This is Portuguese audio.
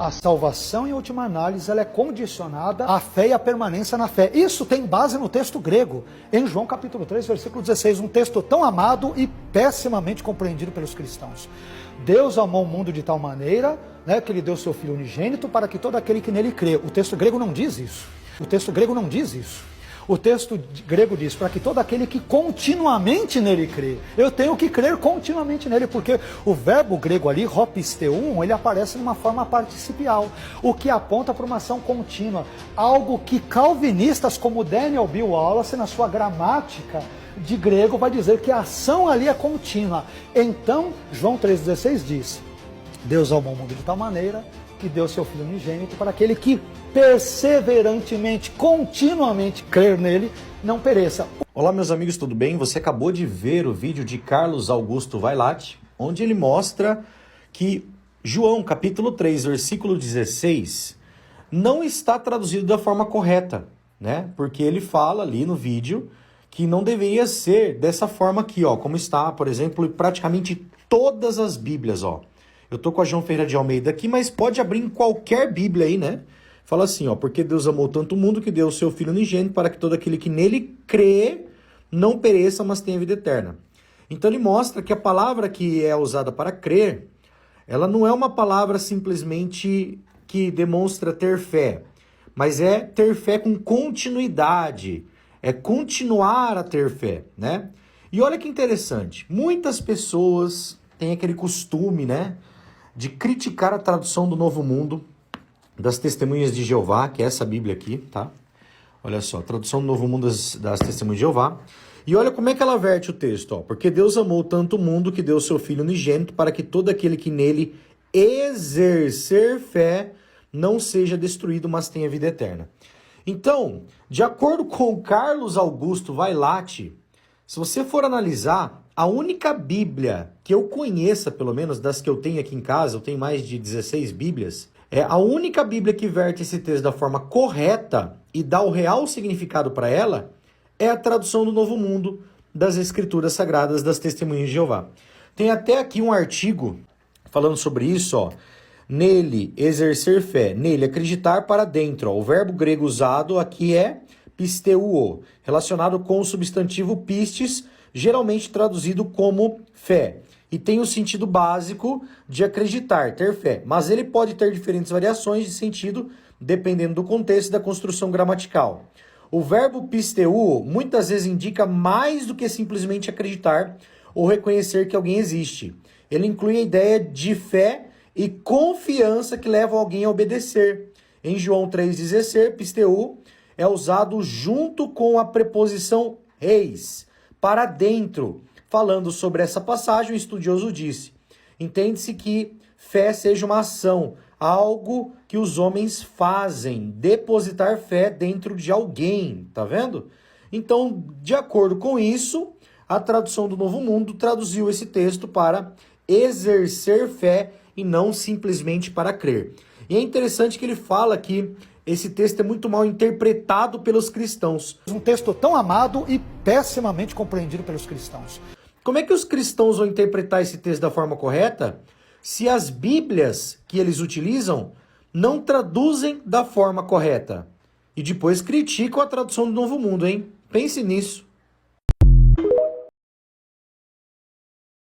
A salvação, em última análise, ela é condicionada à fé e à permanência na fé. Isso tem base no texto grego, em João capítulo 3, versículo 16, um texto tão amado e pessimamente compreendido pelos cristãos. Deus amou o mundo de tal maneira, que ele deu seu Filho unigênito para que todo aquele que nele crê. O texto grego não diz isso. O texto grego não diz isso. O texto grego diz, para que todo aquele que continuamente nele crê. Eu tenho que crer continuamente nele, porque o verbo grego ali, hopisteuon, ele aparece numa forma participial, o que aponta para uma ação contínua. Algo que calvinistas como Daniel Bill Wallace, na sua gramática de grego, vai dizer que a ação ali é contínua. Então, João 3,16 diz, Deus amou o mundo de tal maneira que deu seu Filho unigênito para aquele que perseverantemente, continuamente crer nele, não pereça. Olá meus amigos, tudo bem? Você acabou de ver o vídeo de Carlos Augusto Vailate, onde ele mostra que João capítulo 3, versículo 16, não está traduzido da forma correta, né? Porque ele fala ali no vídeo que não deveria ser dessa forma aqui, ó, como está, por exemplo, em praticamente todas as Bíblias, ó. Eu tô com a João Ferreira de Almeida aqui, mas pode abrir em qualquer Bíblia aí, né? Fala assim, ó, porque Deus amou tanto o mundo que deu o seu Filho unigênito para que todo aquele que nele crê não pereça, mas tenha vida eterna. Então ele mostra que a palavra que é usada para crer, ela não é uma palavra simplesmente que demonstra ter fé, mas é ter fé com continuidade, é continuar a ter fé, né? E olha que interessante, muitas pessoas têm aquele costume, né, de criticar a tradução do Novo Mundo das Testemunhas de Jeová, que é essa Bíblia aqui, tá? Olha só, tradução do Novo Mundo das Testemunhas de Jeová. E olha como é que ela verte o texto, ó. Porque Deus amou tanto o mundo que deu o seu Filho unigênito para que todo aquele que nele exercer fé não seja destruído, mas tenha vida eterna. Então, de acordo com Carlos Augusto Vailate, se você for analisar, a única Bíblia que eu conheça, pelo menos das que eu tenho aqui em casa, eu tenho mais de 16 Bíblias, a única Bíblia que verte esse texto da forma correta e dá o real significado para ela é a tradução do Novo Mundo das Escrituras Sagradas das Testemunhas de Jeová. Tem até aqui um artigo falando sobre isso, ó. Nele, exercer fé. Nele, acreditar para dentro. Ó. O verbo grego usado aqui é pisteuo, relacionado com o substantivo pistes, geralmente traduzido como fé. E tem o sentido básico de acreditar, ter fé. Mas ele pode ter diferentes variações de sentido, dependendo do contexto e da construção gramatical. O verbo pisteuo muitas vezes indica mais do que simplesmente acreditar ou reconhecer que alguém existe. Ele inclui a ideia de fé e confiança que levam alguém a obedecer. Em João 3,16, pisteuo é usado junto com a preposição eis, para dentro. Falando sobre essa passagem, o estudioso disse, entende-se que fé seja uma ação, algo que os homens fazem, depositar fé dentro de alguém, tá vendo? Então, de acordo com isso, a tradução do Novo Mundo traduziu esse texto para exercer fé e não simplesmente para crer. E é interessante que ele fala que esse texto é muito mal interpretado pelos cristãos. Um texto tão amado e pessimamente compreendido pelos cristãos. Como é que os cristãos vão interpretar esse texto da forma correta se as Bíblias que eles utilizam não traduzem da forma correta? E depois criticam a tradução do Novo Mundo, hein? Pense nisso.